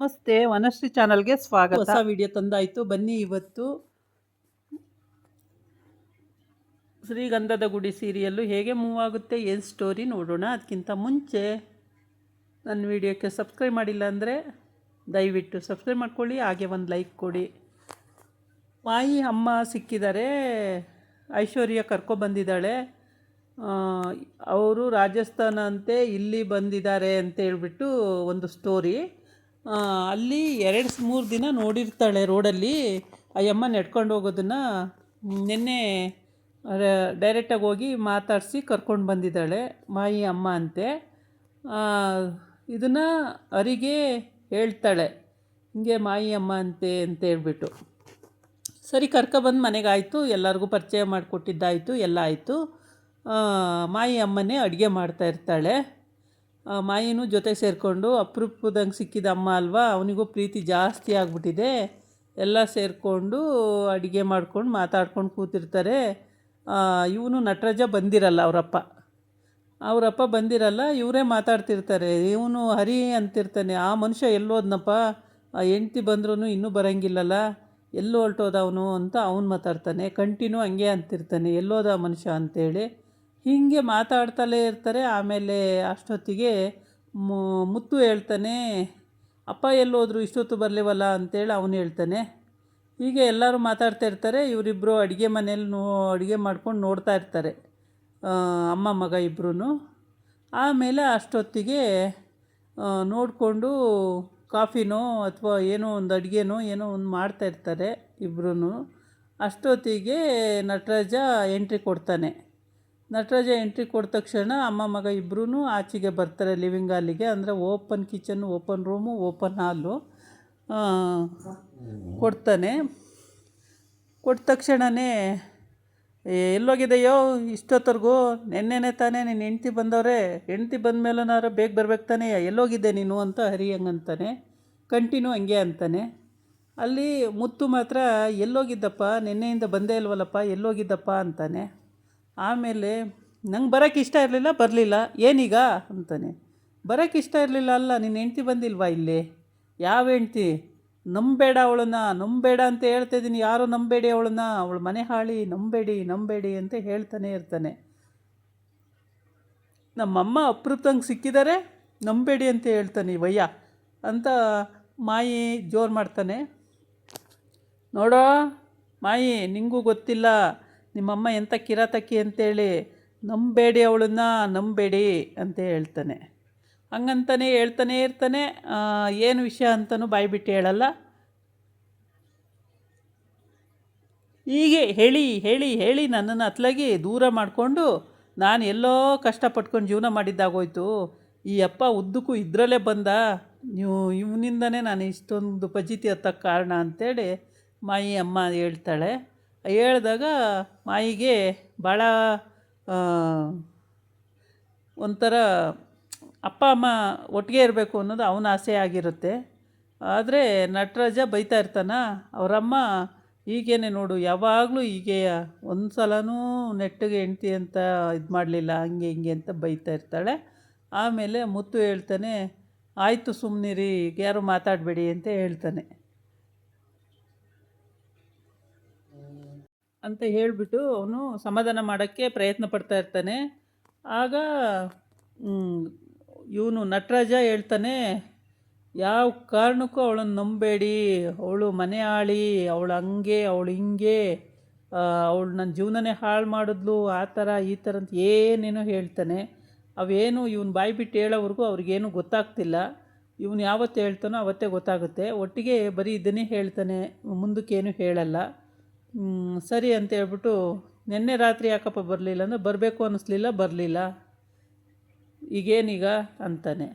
ನಮಸ್ತೆ, ವನಶ್ರೀ ಚಾನಲ್ಗೆ ಸ್ವಾಗತ. ಹೊಸ ವಿಡಿಯೋ ತಂದಾಯಿತು. ಬನ್ನಿ ಇವತ್ತು ಶ್ರೀಗಂಧದ ಗುಡಿ ಸೀರಿಯಲ್ಲು ಹೇಗೆ ಮೂವ್ ಆಗುತ್ತೆ, ಏನು ಸ್ಟೋರಿ ನೋಡೋಣ. ಅದಕ್ಕಿಂತ ಮುಂಚೆ ನನ್ನ ವಿಡಿಯೋಕ್ಕೆ ಸಬ್ಸ್ಕ್ರೈಬ್ ಮಾಡಿಲ್ಲ ಅಂದರೆ ದಯವಿಟ್ಟು ಸಬ್ಸ್ಕ್ರೈಬ್ ಮಾಡ್ಕೊಳ್ಳಿ, ಹಾಗೆ ಒಂದು ಲೈಕ್ ಕೊಡಿ. ಮಾಯಿ ಅಮ್ಮ ಸಿಕ್ಕಿದ್ದಾರೆ. ಐಶ್ವರ್ಯ ಕರ್ಕೊಬಂದಿದ್ದಾಳೆ. ಅವರು ರಾಜಸ್ಥಾನ ಅಂತೆ, ಇಲ್ಲಿ ಬಂದಿದ್ದಾರೆ ಅಂತ ಹೇಳ್ಬಿಟ್ಟು ಒಂದು ಸ್ಟೋರಿ. ಅಲ್ಲಿ 2-3 ದಿನ ನೋಡಿರ್ತಾಳೆ ರೋಡಲ್ಲಿ ಆ ಅಮ್ಮ ನಡ್ಕೊಂಡು ಹೋಗೋದನ್ನು. ನಿನ್ನೆ ಡೈರೆಕ್ಟಾಗಿ ಹೋಗಿ ಮಾತಾಡಿಸಿ ಕರ್ಕೊಂಡು ಬಂದಿದ್ದಾಳೆ. ಮಾಯಿ ಅಮ್ಮ ಅಂತೆ. ಇದನ್ನು ಹರಿಗೆ ಹೇಳ್ತಾಳೆ, ಹಿಂಗೆ ಮಾಯಿ ಅಮ್ಮ ಅಂತೆ ಅಂತ ಹೇಳ್ಬಿಟ್ಟು. ಸರಿ, ಕರ್ಕೊಬಂದು ಮನೆಗಾಯಿತು, ಎಲ್ಲರಿಗೂ ಪರಿಚಯ ಮಾಡಿಕೊಟ್ಟಿದ್ದಾಯಿತು, ಎಲ್ಲ ಆಯಿತು. ಮಾಯಿ ಅಮ್ಮನೇ ಅಡುಗೆ ಮಾಡ್ತಾಯಿರ್ತಾಳೆ. ಮಾಯಿನೂ ಜೊತೆ ಸೇರಿಕೊಂಡು, ಅಪರೂಪದಂಗೆ ಸಿಕ್ಕಿದ ಅಮ್ಮ ಅಲ್ವಾ, ಅವನಿಗೂ ಪ್ರೀತಿ ಜಾಸ್ತಿ ಆಗಿಬಿಟ್ಟಿದೆ. ಎಲ್ಲ ಸೇರಿಕೊಂಡು ಅಡುಗೆ ಮಾಡ್ಕೊಂಡು ಮಾತಾಡ್ಕೊಂಡು ಕೂತಿರ್ತಾರೆ. ಇವನು ನಟರಾಜ ಬಂದಿರಲ್ಲ, ಅವರಪ್ಪ ಬಂದಿರಲ್ಲ, ಇವರೇ ಮಾತಾಡ್ತಿರ್ತಾರೆ. ಇವನು ಹರಿ ಅಂತಿರ್ತಾನೆ, ಆ ಮನುಷ್ಯ ಎಲ್ಲೋದ್ನಪ್ಪ, ಆ ಹೆಂಡ್ತಿ ಬಂದ್ರೂ ಇನ್ನೂ ಬರೋಂಗಿಲ್ಲಲ್ಲ, ಎಲ್ಲೋ ಹೊರಟೋದ ಅವನು ಅಂತ ಅವನು ಮಾತಾಡ್ತಾನೆ. ಕಂಟಿನ್ಯೂ ಹಂಗೆ ಅಂತಿರ್ತಾನೆ, ಎಲ್ಲೋದ ಮನುಷ್ಯ ಅಂತೇಳಿ. ಹೀಗೆ ಮಾತಾಡ್ತಲೇ ಇರ್ತಾರೆ. ಆಮೇಲೆ ಅಷ್ಟೊತ್ತಿಗೆ ಮುತ್ತು ಹೇಳ್ತಾನೆ, ಅಪ್ಪ ಎಲ್ಲೋದ್ರು, ಇಷ್ಟೊತ್ತು ಬರಲಿವಲ್ಲ ಅಂತೇಳಿ ಅವನು ಹೇಳ್ತಾನೆ. ಹೀಗೆ ಎಲ್ಲರೂ ಮಾತಾಡ್ತಾ ಇರ್ತಾರೆ. ಇವರಿಬ್ಬರು ಮನೇಲಿ ಅಡುಗೆ ಮಾಡ್ಕೊಂಡು ನೋಡ್ತಾ ಇರ್ತಾರೆ, ಅಮ್ಮ ಮಗ ಇಬ್ಬರೂ. ಆಮೇಲೆ ಅಷ್ಟೊತ್ತಿಗೆ ನೋಡಿಕೊಂಡು ಕಾಫಿನೋ ಅಥವಾ ಏನೋ ಒಂದು ಅಡುಗೆನೋ ಏನೋ ಒಂದು ಮಾಡ್ತಾಯಿರ್ತಾರೆ ಇಬ್ಬರೂ. ಅಷ್ಟೊತ್ತಿಗೆ ನಟರಾಜ ಎಂಟ್ರಿ ಕೊಡ್ತಾನೆ. ನಟರಾಜ ಎಂಟ್ರಿ ಕೊಟ್ಟ ತಕ್ಷಣ ಅಮ್ಮ ಮಗ ಇಬ್ಬರೂ ಆಚೆಗೆ ಬರ್ತಾರೆ, ಲಿವಿಂಗ್ ಹಾಲಿಗೆ. ಅಂದರೆ open kitchen, open room, open ಹಾಲು ಕೊಡ್ತಾನೆ. ಕೊಟ್ಟ ತಕ್ಷಣವೇ, ಎಲ್ಲೋಗಿದೆಯೋ ಇಷ್ಟೊತ್ತರೆಗೂ, ನೆನ್ನೆನೇ ತಾನೇ ನಿನ್ನ ಹೆಂಡ್ತಿ ಬಂದವ್ರೆ, ಹೆಂಡ್ತಿ ಬಂದ ಮೇಲನಾರು ಬೇಗ ಬರ್ಬೇಕು ತಾನೆ, ಎಲ್ಲೋಗಿದ್ದೆ ನೀನು ಅಂತ ಹರಿ ಹಂಗಂತಾನೆ. ಕಂಟಿನ್ಯೂ ಹಂಗೆ ಅಂತಾನೆ. ಅಲ್ಲಿ ಮುತ್ತು ಮಾತ್ರ, ಎಲ್ಲೋಗಿದ್ದಪ್ಪ, ನಿನ್ನೆಯಿಂದ ಬಂದೇ ಇಲ್ವಲ್ಲಪ್ಪ, ಎಲ್ಲೋಗಿದ್ದಪ್ಪ ಅಂತಾನೆ. ಆಮೇಲೆ, ನಂಗೆ ಬರೋಕ್ಕೆ ಇಷ್ಟ ಇರಲಿಲ್ಲ, ಬರಲಿಲ್ಲ, ಏನೀಗ ಅಂತಾನೆ. ಬರೋಕ್ಕೆ ಇಷ್ಟ ಇರಲಿಲ್ಲ ಅಲ್ಲ, ನಿನ್ನ ಹೆಂಡ್ತಿ ಬಂದಿಲ್ವಾ ಇಲ್ಲಿ? ಯಾವ ಹೆಂಡ್ತಿ? ನಂಬೇಡ ಅವಳನ್ನ, ನಂಬೇಡ ಅಂತ ಹೇಳ್ತಾಯಿದ್ದೀನಿ, ಯಾರೂ ನಂಬೇಡಿ ಅವಳನ್ನ, ಅವಳು ಮನೆ ಹಾಳಿ, ನಂಬೇಡಿ ಅಂತ ಹೇಳ್ತಾನೆ ಇರ್ತಾನೆ. ನಮ್ಮಮ್ಮ ಅಪರೂಪದಂಗೆ ಸಿಕ್ಕಿದ್ದಾರೆ, ನಂಬೇಡಿ ಅಂತ ಹೇಳ್ತಾನೆ ವಯ್ಯ ಅಂತ ಮಾಯಿ ಜೋರು ಮಾಡ್ತಾನೆ. ನೋಡೋ ಮಾಯಿ, ನಿಂಗೂ ಗೊತ್ತಿಲ್ಲ ನಿಮ್ಮಮ್ಮ ಎಂಥ ಕಿರಾತಕಿ ಅಂತೇಳಿ, ನಂಬೇಡಿ ಅವಳನ್ನ, ನಂಬೇಡಿ ಅಂತ ಹೇಳ್ತಾನೆ. ಹಂಗಂತಾನೆ ಹೇಳ್ತಾನೆ ಇರ್ತಾನೆ. ಏನು ವಿಷಯ ಅಂತಲೂ ಬಾಯ್ಬಿಟ್ಟು ಹೇಳಲ್ಲ. ಹೀಗೆ ಹೇಳಿ ಹೇಳಿ ಹೇಳಿ ನನ್ನನ್ನು ಅತ್ಲಾಗಿ ದೂರ ಮಾಡಿಕೊಂಡು, ನಾನು ಎಲ್ಲೋ ಕಷ್ಟಪಟ್ಕೊಂಡು ಜೀವನ ಮಾಡಿದ್ದಾಗೋಯ್ತು. ಈ ಅಪ್ಪ ಉದ್ದಕ್ಕೂ ಇದರಲ್ಲೇ ಬಂದ, ಇವನಿಂದನೇ ನಾನು ಇಷ್ಟೊಂದು ಫಜೀತಿ ಹತ್ತಕ್ಕೆ ಕಾರಣ ಅಂತೇಳಿ ಮಾಯಿ ಅಮ್ಮ ಹೇಳ್ತಾಳೆ. ಹೇಳಿದಾಗ ಮಾಯಿಗೆ ಭಾಳ ಒಂಥರ ಅಪ್ಪ ಅಮ್ಮ ಒಟ್ಟಿಗೆ ಇರಬೇಕು ಅನ್ನೋದು ಅವನ ಆಸೆ ಆಗಿರುತ್ತೆ. ಆದರೆ ನಟರಾಜ ಬೈತಾ ಇರ್ತಾನ, ಅವರಮ್ಮ ಹೀಗೇನೆ ನೋಡು, ಯಾವಾಗಲೂ ಹೀಗೆ, ಒಂದು ಸಲನೂ ನೆಟ್ಟಿಗೆ ಹೆಂಡ್ತಿ ಅಂತ ಇದು ಮಾಡಲಿಲ್ಲ, ಹಂಗೆ ಹಿಂಗೆ ಅಂತ ಬೈತಾ ಇರ್ತಾಳೆ. ಆಮೇಲೆ ಮುತ್ತು ಹೇಳ್ತಾನೆ, ಆಯಿತು ಸುಮ್ಮನಿರಿ, ಯಾರು ಮಾತಾಡಬೇಡಿ ಅಂತ ಹೇಳ್ತಾನೆ. ಅಂತ ಹೇಳಿಬಿಟ್ಟು ಅವನು ಸಮಾಧಾನ ಮಾಡೋಕ್ಕೆ ಪ್ರಯತ್ನ ಪಡ್ತಾ ಇರ್ತಾನೆ. ಆಗ ಇವನು ನಟರಾಜ ಹೇಳ್ತಾನೆ, ಯಾವ ಕಾರಣಕ್ಕೂ ಅವಳನ್ನು ನಂಬೇಡಿ, ಅವಳು ಮನೆ ಆಳಿ, ಅವಳು ಹಂಗೆ ಅವಳು ಹಿಂಗೆ, ಅವಳು ನನ್ನ ಜೀವನನೇ ಹಾಳು ಮಾಡಿದ್ಲು, ಆ ಥರ ಈ ಥರ ಅಂತ ಏನೇನೋ ಹೇಳ್ತಾನೆ. ಅವೇನು ಇವನು ಬಾಯಿ ಬಿಟ್ಟು ಹೇಳೋವರೆಗೂ ಅವ್ರಿಗೇನು ಗೊತ್ತಾಗ್ತಿಲ್ಲ. ಇವನು ಯಾವತ್ತು ಹೇಳ್ತಾನೋ ಅವತ್ತೇ ಗೊತ್ತಾಗುತ್ತೆ. ಒಟ್ಟಿಗೆ ಬರೀ ಇದನ್ನೇ ಹೇಳ್ತಾನೆ, ಮುಂದಕ್ಕೇನು ಹೇಳಲ್ಲ. ಸರಿ ಅಂತ ಹೇಳ್ಬಿಟ್ಟು, ನಿನ್ನೆ ರಾತ್ರಿ ಯಾಕಪ್ಪ ಬರಲಿಲ್ಲ ಅಂದರೆ, ಬರಬೇಕು ಅನ್ನಿಸ್ಲಿಲ್ಲ, ಬರಲಿಲ್ಲ, ಈಗೇನೀಗ ಅಂತಾನೆ.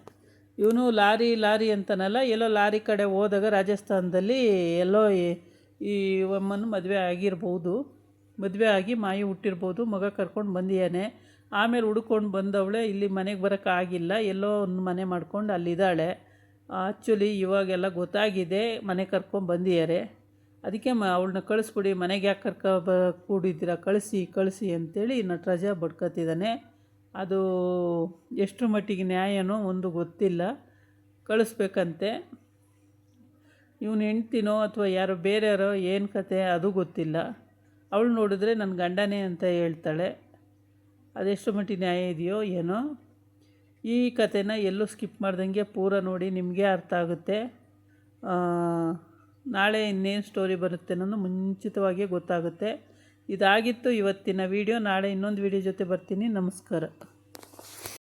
ಇವನು ಲಾರಿ ಅಂತಾನಲ್ಲ, ಎಲ್ಲೋ ಲಾರಿ ಕಡೆ ಹೋದಾಗ ರಾಜಸ್ಥಾನದಲ್ಲಿ ಎಲ್ಲೋ ಈ ಅಮ್ಮನ ಮದುವೆ ಆಗಿರ್ಬೋದು, ಮದುವೆ ಆಗಿ ಮಾಯಿ ಹುಟ್ಟಿರ್ಬೋದು, ಮಗ ಕರ್ಕೊಂಡು ಬಂದಿಯಾನೆ. ಆಮೇಲೆ ಹುಡ್ಕೊಂಡು ಬಂದವಳೆ, ಇಲ್ಲಿ ಮನೆಗೆ ಬರೋಕ್ಕಾಗಿಲ್ಲ, ಎಲ್ಲೋ ಒಂದು ಮನೆ ಮಾಡ್ಕೊಂಡು ಅಲ್ಲಿದ್ದಾಳೆ. ಆ್ಯಕ್ಚುಲಿ ಇವಾಗೆಲ್ಲ ಗೊತ್ತಾಗಿದೆ, ಮನೆ ಕರ್ಕೊಂಡು ಬಂದಿದ್ದಾರೆ. ಅದಕ್ಕೆ ಅವಳನ್ನ ಕಳಿಸ್ಬಿಡಿ, ಮನೆಗೆ ಯಾಕೆ ಕೂಡಿದ್ದೀರಾ, ಕಳಿಸಿ ಅಂತೇಳಿ ನಟರಾಜ ಬಡ್ಕೊತಿದ್ದಾನೆ. ಅದು ಎಷ್ಟು ಮಟ್ಟಿಗೆ ನ್ಯಾಯನೋ ಒಂದು ಗೊತ್ತಿಲ್ಲ, ಕಳಿಸ್ಬೇಕಂತೆ. ಇವನು ಹೆಂಡ್ತಿನೋ ಅಥವಾ ಯಾರೋ ಬೇರೆಯವರೋ ಏನು ಕತೆ ಅದು ಗೊತ್ತಿಲ್ಲ. ಅವಳು ನೋಡಿದ್ರೆ ನನ್ನ ಗಂಡನೇ ಅಂತ ಹೇಳ್ತಾಳೆ. ಅದೆಷ್ಟು ಮಟ್ಟಿಗೆ ನ್ಯಾಯ ಇದೆಯೋ ಏನೋ. ಈ ಕಥೆನ ಎಲ್ಲೂ ಸ್ಕಿಪ್ ಮಾಡ್ದಂಗೆ ಪೂರ ನೋಡಿ, ನಿಮಗೆ ಅರ್ಥ ಆಗುತ್ತೆ. ನಾಳೆ ಇನ್ನೇನು ಸ್ಟೋರಿ ಬರುತ್ತೆ ಅನ್ನೋದು ಮುಂಚಿತವಾಗಿಯೇ ಗೊತ್ತಾಗುತ್ತೆ. ಇದಾಗಿತ್ತು ಇವತ್ತಿನ ವಿಡಿಯೋ. ನಾಳೆ ಇನ್ನೊಂದು ವಿಡಿಯೋ ಜೊತೆ ಬರ್ತೀನಿ. ನಮಸ್ಕಾರ.